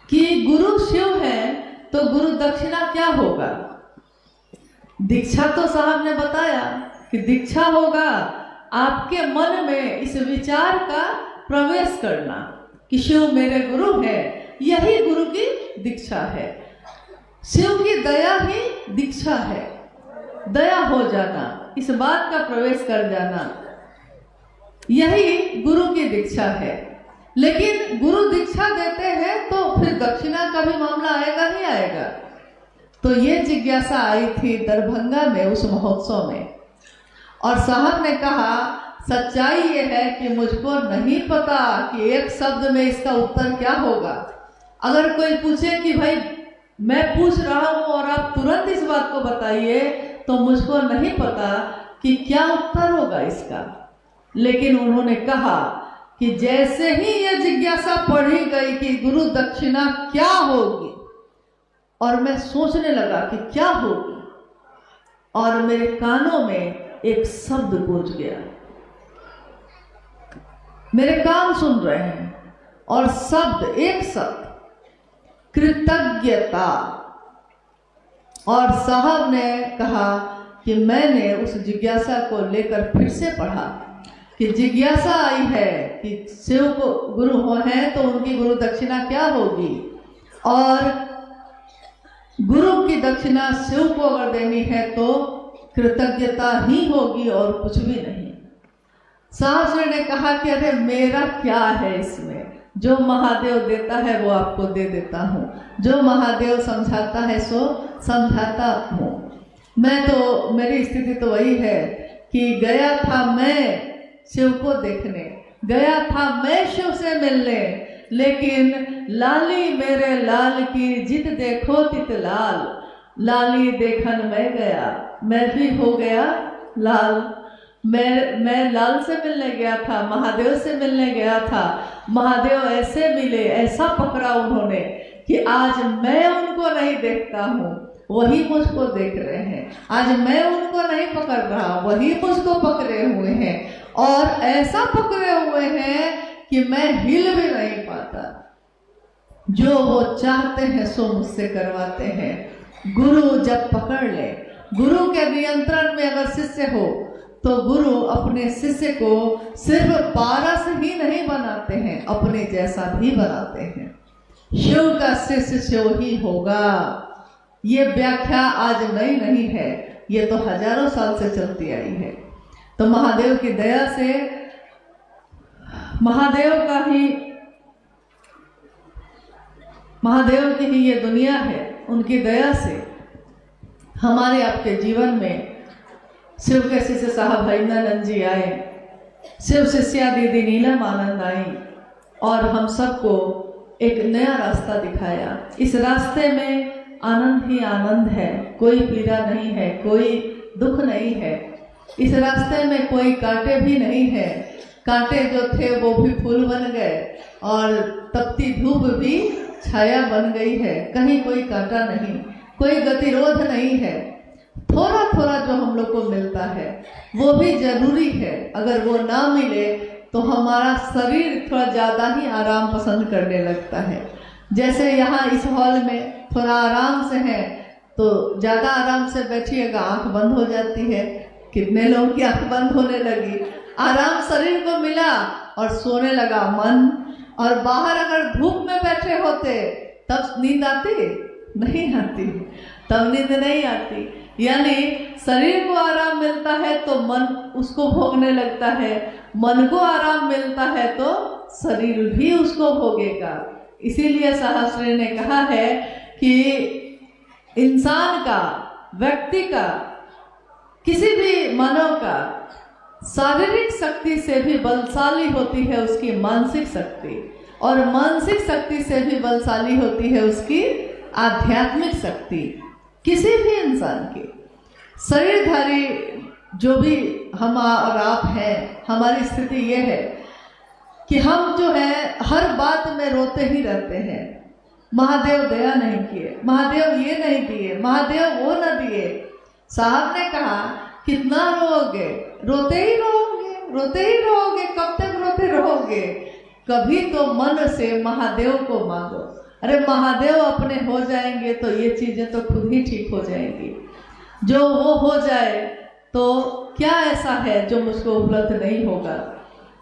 कि गुरु शिव है तो गुरु दक्षिणा क्या होगा। दीक्षा तो साहब ने बताया कि दीक्षा होगा आपके मन में इस विचार का प्रवेश करना कि शिव मेरे गुरु है, यही गुरु की दीक्षा है। शिव की दया ही दीक्षा है, दया हो जाना, इस बात का प्रवेश कर जाना, यही गुरु की दीक्षा है। लेकिन गुरु दीक्षा देते हैं तो फिर दक्षिणा का भी मामला आएगा ही आएगा। तो ये जिज्ञासा आई थी दरभंगा में उस महोत्सव में और साहब ने कहा सच्चाई ये है कि मुझको नहीं पता कि एक शब्द में इसका उत्तर क्या होगा। अगर कोई पूछे कि भाई मैं पूछ रहा हूँ और आप तुरंत इस बात को बताइए तो मुझको नहीं पता कि क्या उत्तर होगा इसका। लेकिन उन्होंने कहा कि जैसे ही यह जिज्ञासा पढ़ी गई कि गुरु दक्षिणा क्या होगी और मैं सोचने लगा कि क्या होगी और मेरे कानों में एक शब्द गूंज गया, मेरे कान सुन रहे हैं और शब्द, एक शब्द कृतज्ञता। और साहब ने कहा कि मैंने उस जिज्ञासा को लेकर फिर से पढ़ा कि जिज्ञासा आई है कि शिव को गुरु हो हैं तो उनकी गुरु दक्षिणा क्या होगी और गुरु की दक्षिणा शिव को अगर देनी है तो कृतज्ञता ही होगी और कुछ भी नहीं। साहब ने कहा कि अरे मेरा क्या है इसमें, जो महादेव देता है वो आपको दे देता हूँ, जो महादेव समझाता है सो समझाता हूँ। मैं तो, मेरी स्थिति तो वही है कि गया था मैं शिव को देखने, गया था मैं शिव से मिलने, लेकिन लाली मेरे लाल की जित देखो तित लाल, लाली देखन मैं गया, मैं भी हो गया लाल। मैं लाल से मिलने गया था, महादेव से मिलने गया था, महादेव ऐसे मिले, ऐसा पकड़ा उन्होंने कि आज मैं उनको नहीं देखता हूँ, वही मुझको देख रहे हैं। आज मैं उनको नहीं पकड़ रहा, वही मुझको पकड़े हुए हैं और ऐसा पकड़े हुए हैं कि मैं हिल भी नहीं पाता। जो वो चाहते हैं सो मुझसे करवाते हैं। गुरु जब पकड़ ले, गुरु के नियंत्रण में अगर शिष्य हो तो गुरु अपने शिष्य को सिर्फ पारस ही नहीं बनाते हैं, अपने जैसा भी बनाते हैं। शिव का शिष्य शिव ही होगा, ये व्याख्या आज नई नहीं है, ये तो हजारों साल से चलती आई है। तो महादेव की दया से, महादेव की ही ये दुनिया है, उनकी दया से हमारे आपके जीवन में शिव के शिष्य साहब हरिंद्रानंद जी आए, शिव शिष्या दीदी नीलम आनंद आई और हम सबको एक नया रास्ता दिखाया। इस रास्ते में आनंद ही आनंद है, कोई पीड़ा नहीं है, कोई दुख नहीं है। इस रास्ते में कोई कांटे भी नहीं है, कांटे जो थे वो भी फूल बन गए और तपती धूप भी छाया बन गई है। कहीं कोई कांटा नहीं, कोई गतिरोध नहीं है। थोड़ा थोड़ा जो हम लोग को मिलता है वो भी जरूरी है, अगर वो ना मिले तो हमारा शरीर थोड़ा ज़्यादा ही आराम पसंद करने लगता है। जैसे यहाँ इस हॉल में थोड़ा आराम से है तो ज़्यादा आराम से बैठिएगा, आंख बंद हो जाती है। कितने लोगों की आंख बंद होने लगी, आराम शरीर को मिला और सोने लगा मन। और बाहर अगर धूप में बैठे होते तब नींद आती नहीं आती, तब नींद नहीं आती। यानी शरीर को आराम मिलता है तो मन उसको भोगने लगता है, मन को आराम मिलता है तो शरीर भी उसको भोगेगा। इसीलिए शास्त्री ने कहा है कि इंसान का, व्यक्ति का, किसी भी मानव का शारीरिक शक्ति से भी बलशाली होती है उसकी मानसिक शक्ति, और मानसिक शक्ति से भी बलशाली होती है उसकी आध्यात्मिक शक्ति। किसी भी इंसान की शरीरधारी जो भी हम और आप हैं, हमारी स्थिति ये है कि हम जो है हर बात में रोते ही रहते हैं। महादेव दया नहीं किए, महादेव ये नहीं दिए, महादेव वो न दिए। साहब ने कहा कितना रोओगे, रोते ही रहोगे, रोते ही रहोगे, कब तक रोते रहोगे? कभी तो मन से महादेव को मांगो। अरे महादेव अपने हो जाएंगे तो ये चीजें तो खुद ही ठीक हो जाएंगी। जो वो हो जाए तो क्या ऐसा है जो मुझको उपलब्ध नहीं होगा?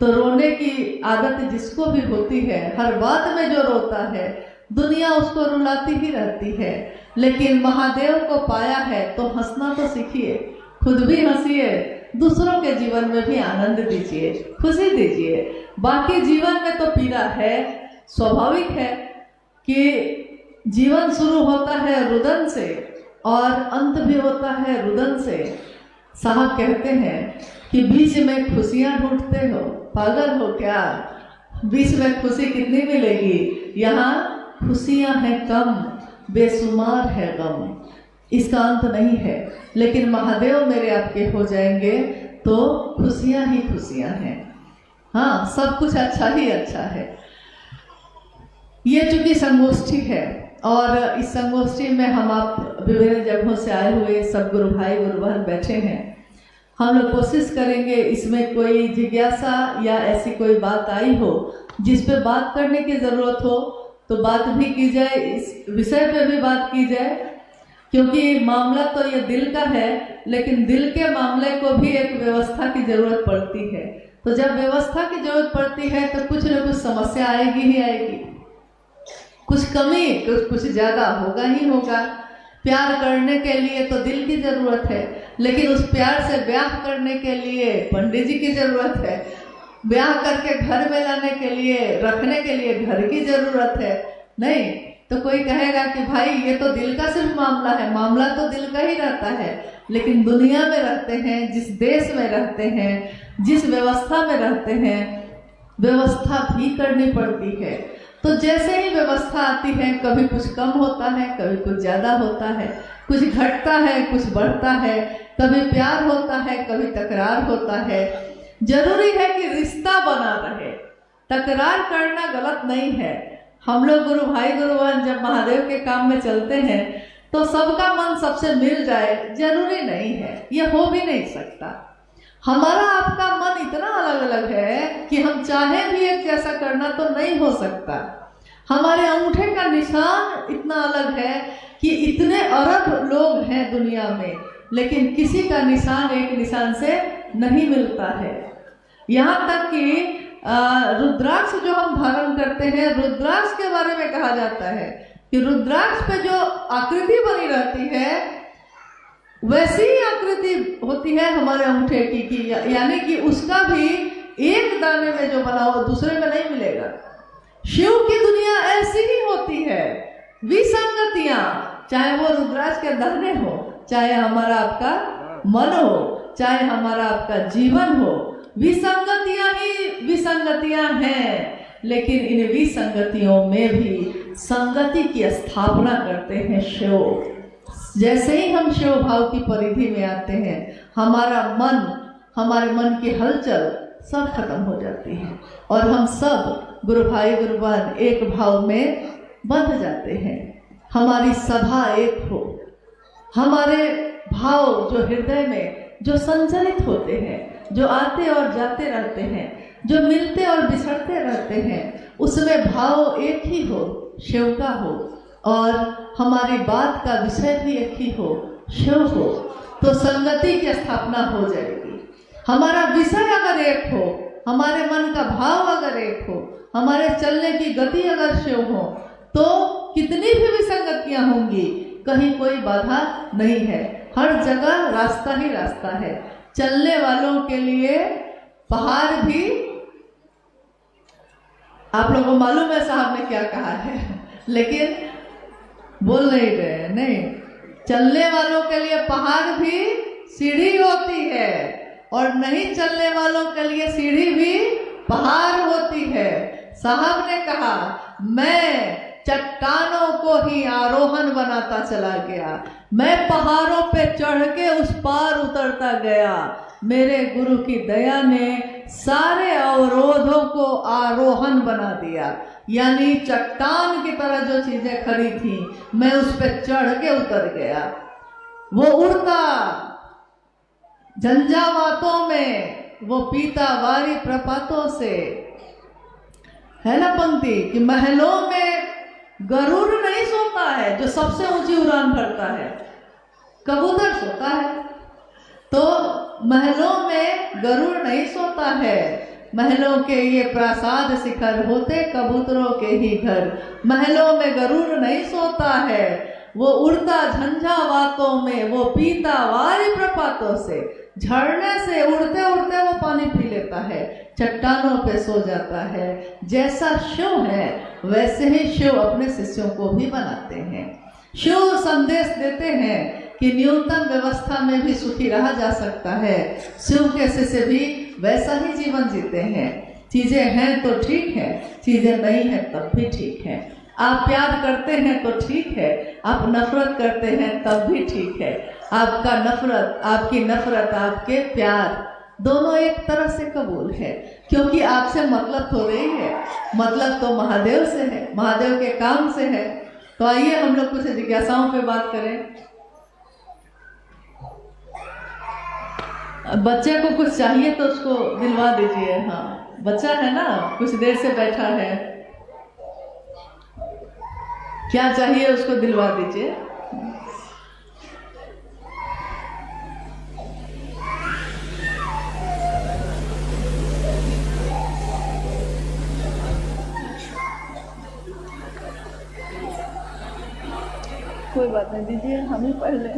तो रोने की आदत जिसको भी होती है, हर बात में जो रोता है, दुनिया उसको रुलाती ही रहती है। लेकिन महादेव को पाया है तो हंसना तो सीखिए, खुद भी हंसिए, दूसरों के जीवन में भी आनंद दीजिए, खुशी दीजिए। बाकी जीवन में तो पीड़ा है, स्वाभाविक है कि जीवन शुरू होता है रुदन से और अंत भी होता है रुदन से। साहब कहते हैं कि बीच में खुशियां ढूंढते हो, पागल हो क्या? बीच में खुशी कितनी मिलेगी? यहाँ खुशियां हैं कम, बेशुमार है गम, इसका अंत नहीं है। लेकिन महादेव मेरे आपके हो जाएंगे तो खुशियां ही खुशियां हैं। हाँ, सब कुछ अच्छा ही अच्छा है। ये चूंकि संगोष्ठी है और इस संगोष्ठी में हम आप विभिन्न जगहों से आए हुए सब गुरु भाई गुरु बहन बैठे हैं। हम लोग कोशिश करेंगे इसमें कोई जिज्ञासा या ऐसी कोई बात आई हो जिस पे बात करने की ज़रूरत हो तो बात भी की जाए, इस विषय पे भी बात की जाए, क्योंकि मामला तो ये दिल का है, लेकिन दिल के मामले को भी एक व्यवस्था की ज़रूरत पड़ती है। तो जब व्यवस्था की ज़रूरत पड़ती है तो कुछ न कुछ समस्या आएगी ही आएगी, कुछ कमी कुछ ज़्यादा होगा ही होगा। प्यार करने के लिए तो दिल की ज़रूरत है, लेकिन उस प्यार से ब्याह करने के लिए पंडित जी की ज़रूरत है, ब्याह करके घर में लाने के लिए, रखने के लिए घर की ज़रूरत है। नहीं तो कोई कहेगा कि भाई ये तो दिल का सिर्फ मामला है, मामला तो दिल का ही रहता है। लेकिन दुनिया में रहते हैं, जिस देश में रहते हैं, जिस व्यवस्था में रहते हैं, व्यवस्था भी करनी पड़ती है। तो जैसे ही व्यवस्था आती है, कभी कुछ कम होता है, कभी कुछ ज़्यादा होता है, कुछ घटता है, कुछ बढ़ता है, कभी प्यार होता है, कभी तकरार होता है। जरूरी है कि रिश्ता बना रहे, तकरार करना गलत नहीं है। हम लोग गुरु भाई गुरु बहन जब महादेव के काम में चलते हैं तो सबका मन सबसे मिल जाए जरूरी नहीं है, यह हो भी नहीं सकता। हमारा आपका मन इतना अलग अलग है कि हम चाहे भी एक जैसा करना तो नहीं हो सकता। हमारे अंगूठे का निशान इतना अलग है कि इतने अरब लोग हैं दुनिया में, लेकिन किसी का निशान एक निशान से नहीं मिलता है। यहाँ तक कि रुद्राक्ष जो हम धारण करते हैं, रुद्राक्ष के बारे में कहा जाता है कि रुद्राक्ष पे जो आकृति बनी रहती है वैसी ही आकृति होती है हमारे अंगूठे की, यानी कि उसका भी एक दाने में जो बना हो दूसरे में नहीं मिलेगा। शिव की दुनिया ऐसी ही होती है, विसंगतियां, चाहे वो रुद्राक्ष के दाने हो, चाहे हमारा आपका मन हो, चाहे हमारा आपका जीवन हो, विसंगतियां ही विसंगतियां हैं। लेकिन इन विसंगतियों में भी संगति की स्थापना करते हैं शिव। जैसे ही हम शिव भाव की परिधि में आते हैं, हमारा मन, हमारे मन की हलचल सब खत्म हो जाती है और हम सब गुरु भाई गुरु बहन एक भाव में बंध जाते हैं। हमारी सभा एक हो, हमारे भाव जो हृदय में जो संचलित होते हैं, जो आते और जाते रहते हैं, जो मिलते और बिछड़ते रहते हैं, उसमें भाव एक ही हो, शिव का हो, और हमारी बात का विषय भी एक ही हो, शिव हो, तो संगति की स्थापना हो जाएगी। हमारा विषय अगर एक हो, हमारे मन का भाव अगर एक हो, हमारे चलने की गति अगर शिव हो, तो कितनी भी विसंगतियां होंगी, कहीं कोई बाधा नहीं है, हर जगह रास्ता ही रास्ता है। चलने वालों के लिए पहाड़ भी, आप लोगों को मालूम है साहब ने क्या कहा है, लेकिन बोल नहीं रहे। नहीं, चलने वालों के लिए पहाड़ भी सीढ़ी होती है और नहीं चलने वालों के लिए सीढ़ी भी पहाड़ होती है। साहब ने कहा मैं चट्टानों को ही आरोहण बनाता चला गया, मैं पहाड़ों पे चढ़ के उस पार उतरता गया। मेरे गुरु की दया ने सारे अवरोधों को आरोहण बना दिया, यानी चट्टान की तरह जो चीजें खड़ी थी मैं उस पर चढ़ के उतर गया। वो उड़ता झंझावातों में, वो पीता वारी प्रपातों से। है ना पंक्ति कि महलों में गरुड़ नहीं सोता है, जो सबसे ऊंची उड़ान भरता है, कबूतर सोता है। तो महलों में गरुड़ नहीं सोता है, महलों के ये प्रासाद शिखर होते कबूतरों के ही घर। महलों में गरुड़ नहीं सोता है, वो उड़ता झंझावातों में, वो पीता वारी प्रपातों से, झरने से उड़ते उड़ते वो पानी पी लेता है, चट्टानों पे सो जाता है। जैसा शिव है वैसे ही शिव अपने शिष्यों को भी बनाते हैं। शिव संदेश देते हैं कि न्यूनतम व्यवस्था में भी सुखी रहा जा सकता है। शिव के शिष्य भी वैसा ही जीवन जीते हैं। चीजें हैं तो ठीक है, चीजें नहीं है तब भी ठीक है। आप प्यार करते हैं तो ठीक है, आप नफरत करते हैं तब भी ठीक है। आपका नफरत, आपकी नफरत, आपके प्यार दोनों एक तरह से कबूल है, क्योंकि आपसे मतलब तो रही है, मतलब तो महादेव से है, महादेव के काम से है। तो आइए हम लोग कुछ जिज्ञासाओं पे बात करें। बच्चे को कुछ चाहिए तो उसको दिलवा दीजिए। हाँ, बच्चा है ना, कुछ देर से बैठा है, क्या चाहिए उसको दिलवा दीजिए। कोई बात नहीं, दीजिए, हम ही पढ़ लें।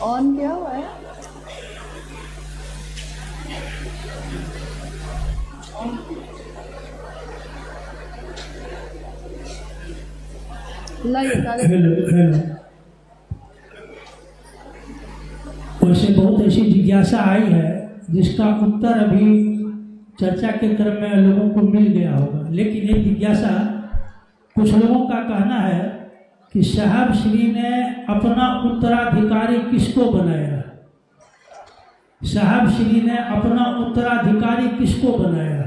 ऑन क्या हुआ है? वैसे बहुत ऐसी जिज्ञासा आई है जिसका उत्तर अभी चर्चा के क्रम में लोगों को मिल गया होगा, लेकिन ये जिज्ञासा कुछ लोगों का कहना है कि साहब श्री ने अपना उत्तराधिकारी किसको बनाया? साहब श्री ने अपना उत्तराधिकारी किसको बनाया?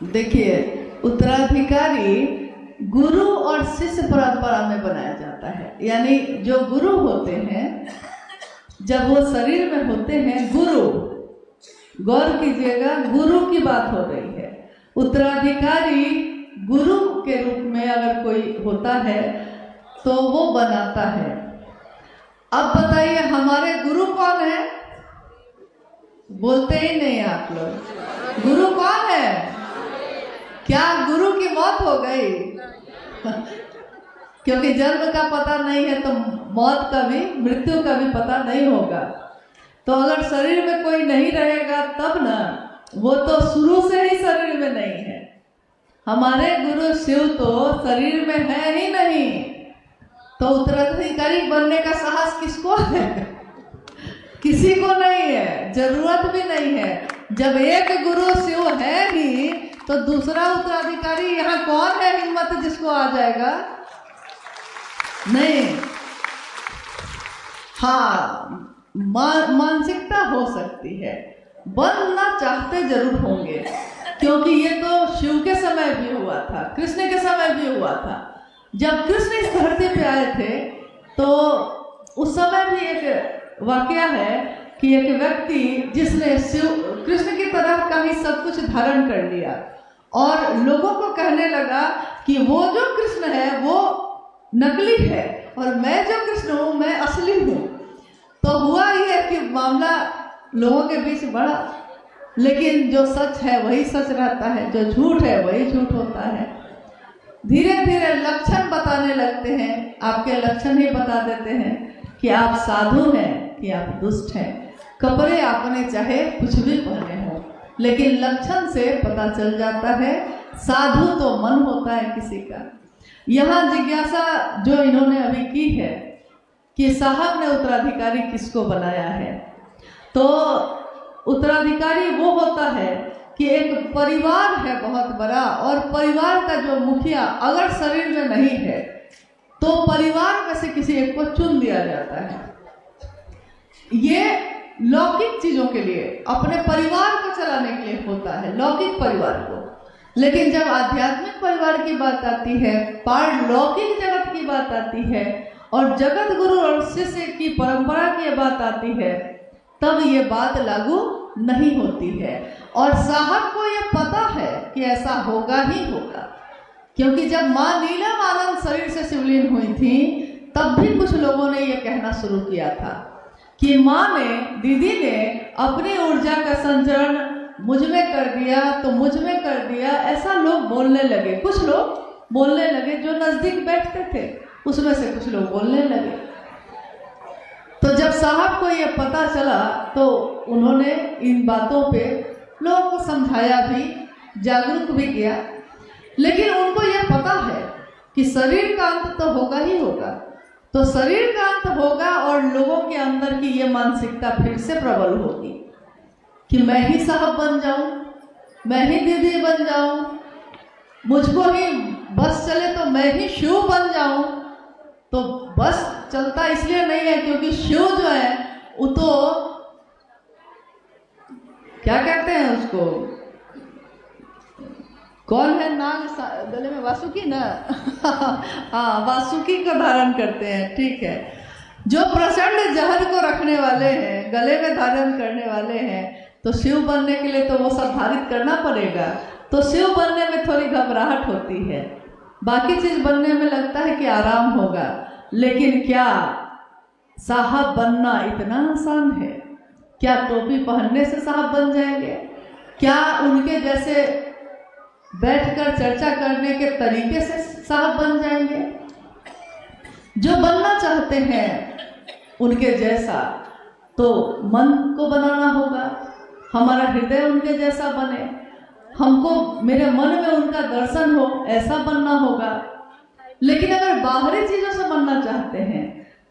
देखिए, उत्तराधिकारी गुरु और शिष्य परंपरा में बनाया जाता है। यानी जो गुरु होते हैं, जब वो शरीर में होते हैं, गुरु, गौर कीजिएगा, गुरु की बात हो रही है। उत्तराधिकारी गुरु के रूप में अगर कोई होता है तो वो बनाता है। अब बताइए हमारे गुरु कौन है? बोलते ही नहीं आप लोग। गुरु कौन है? क्या गुरु की मौत हो गई? क्योंकि जन्म का पता नहीं है तो मौत का भी, मृत्यु का भी पता नहीं होगा। तो अगर शरीर में कोई नहीं रहेगा तब ना, वो तो शुरू से ही शरीर में नहीं है। हमारे गुरु शिव तो शरीर में है ही नहीं, तो उत्तराधिकारी बनने का साहस किसको है? किसी को नहीं है, जरूरत भी नहीं है। जब एक गुरु शिव है ही तो दूसरा उत्तराधिकारी यहाँ कौन है हिम्मत जिसको आ जाएगा? नहीं। हाँ, मानसिकता हो सकती है, बनना चाहते जरूर होंगे, क्योंकि ये तो शिव के समय भी हुआ था, कृष्ण के समय भी हुआ था। जब कृष्ण इस धरती पे आए थे तो उस समय भी एक वाकया है कि एक व्यक्ति जिसने शिव कृष्ण की तरह का ही सब कुछ धारण कर लिया और लोगों को कहने लगा कि वो जो कृष्ण है वो नकली है और मैं जो कृष्ण हूँ मैं असली हूँ। तो हुआ ये कि मामला लोगों के बीच बढ़ा लेकिन जो सच है वही सच रहता है, जो झूठ है वही झूठ होता है। धीरे धीरे लक्षण बताने लगते हैं, आपके लक्षण ही बता देते हैं कि आप साधु हैं कि आप दुष्ट हैं। कपड़े आपने चाहे कुछ भी पहने हो, लेकिन लक्षण से पता चल जाता है। साधु तो मन होता है किसी का। यहाँ जिज्ञासा जो इन्होंने अभी की है कि साहब ने उत्तराधिकारी किसको बनाया है, तो उत्तराधिकारी वो होता है कि एक परिवार है बहुत बड़ा, और परिवार का जो मुखिया अगर शरीर में नहीं है तो परिवार में से किसी एक को चुन दिया जाता है। ये लौकिक चीजों के लिए, अपने परिवार को चलाने के लिए होता है, लौकिक परिवार को। लेकिन जब आध्यात्मिक परिवार की बात आती है, पारलौकिक जगत की बात आती है, और जगत गुरु और शिष्य की परंपरा की बात आती है, तब ये बात लागू नहीं होती है। और साहब को ये पता है कि ऐसा होगा ही होगा, क्योंकि जब माँ नीलम शरीर से शिवलीन हुई थी, तब भी कुछ लोगों ने ये कहना शुरू किया था कि माँ ने, दीदी ने अपनी ऊर्जा का संचरण मुझ में कर दिया, तो मुझ में कर दिया, ऐसा लोग बोलने लगे। कुछ लोग बोलने लगे, जो नजदीक बैठते थे उसमें से कुछ लोग बोलने लगे। तो जब साहब को ये पता चला तो उन्होंने इन बातों पे लोगों को समझाया भी, जागरूक भी किया। लेकिन उनको ये पता है कि शरीर का अंत तो होगा ही होगा, तो शरीर का अंत होगा और लोगों के अंदर की ये मानसिकता फिर से प्रबल होगी कि मैं ही साहब बन जाऊं, मैं ही दीदी बन जाऊं, मुझको ही बस चले तो मैं ही शिव बन जाऊं। तो बस चलता इसलिए नहीं है क्योंकि शिव जो है वो तो क्या कहते हैं उसको, कौन है, नाग गले में वासुकी ना हाँ, वासुकी को धारण करते हैं, ठीक है। जो प्रचंड जहर को रखने वाले हैं, गले में धारण करने वाले हैं, तो शिव बनने के लिए तो वो सब धारित करना पड़ेगा। तो शिव बनने में थोड़ी घबराहट होती है, बाकी चीज बनने में लगता है कि आराम होगा। लेकिन क्या साहब बनना इतना आसान है? क्या टोपी पहनने से साहब बन जाएंगे? क्या उनके जैसे बैठकर चर्चा करने के तरीके से साहब बन जाएंगे? जो बनना चाहते हैं उनके जैसा, तो मन को बनाना होगा, हमारा हृदय उनके जैसा बने, हमको मेरे मन में उनका दर्शन हो, ऐसा बनना होगा। लेकिन अगर बाहरी चीजों से बनना चाहते हैं,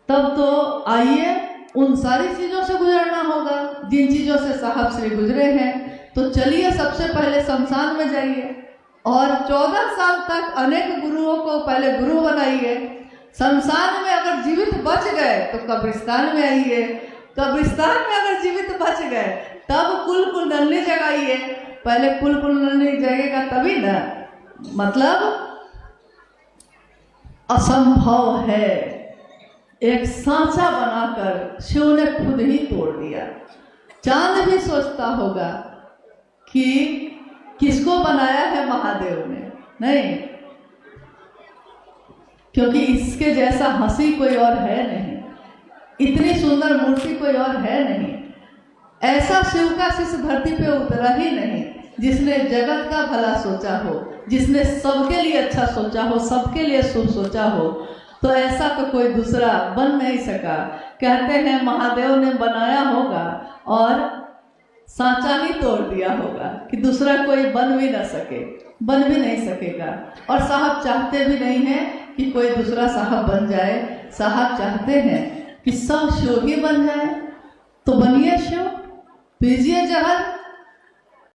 तब तो आइए उन सारी चीजों से गुजरना होगा जिन चीजों से साहब श्री गुजरे हैं। तो चलिए सबसे पहले शमशान में जाइए और 14 साल तक अनेक गुरुओं को पहले गुरु बनाइए। शमशान में अगर जीवित बच गए तो कब्रिस्तान में आइए, कब्रिस्तान में अगर जीवित बच गए तब कुल कुंडली जगाइए। पहले कुल कुंडली जगेगा तभी ना, मतलब असंभव है। एक सांचा बनाकर शिव ने खुद ही तोड़ दिया। चांद भी सोचता होगा कि किसको बनाया है महादेव ने, नहीं, क्योंकि इसके जैसा हंसी कोई और है नहीं, इतनी सुंदर मूर्ति कोई और है नहीं, ऐसा शिव का शिष्य धरती पे उतरा ही नहीं जिसने जगत का भला सोचा हो, जिसने सबके लिए अच्छा सोचा हो, सबके लिए शुभ सोचा हो। तो ऐसा तो कोई दूसरा बन नहीं सका। कहते हैं महादेव ने बनाया होगा और सांचा ही तोड़ दिया होगा कि दूसरा कोई बन भी ना सके, बन भी नहीं सकेगा। और साहब चाहते भी नहीं हैं कि कोई दूसरा साहब बन जाए। साहब चाहते हैं कि सब शिव ही बन जाए। तो बनिए शिव, पीजिए जहर,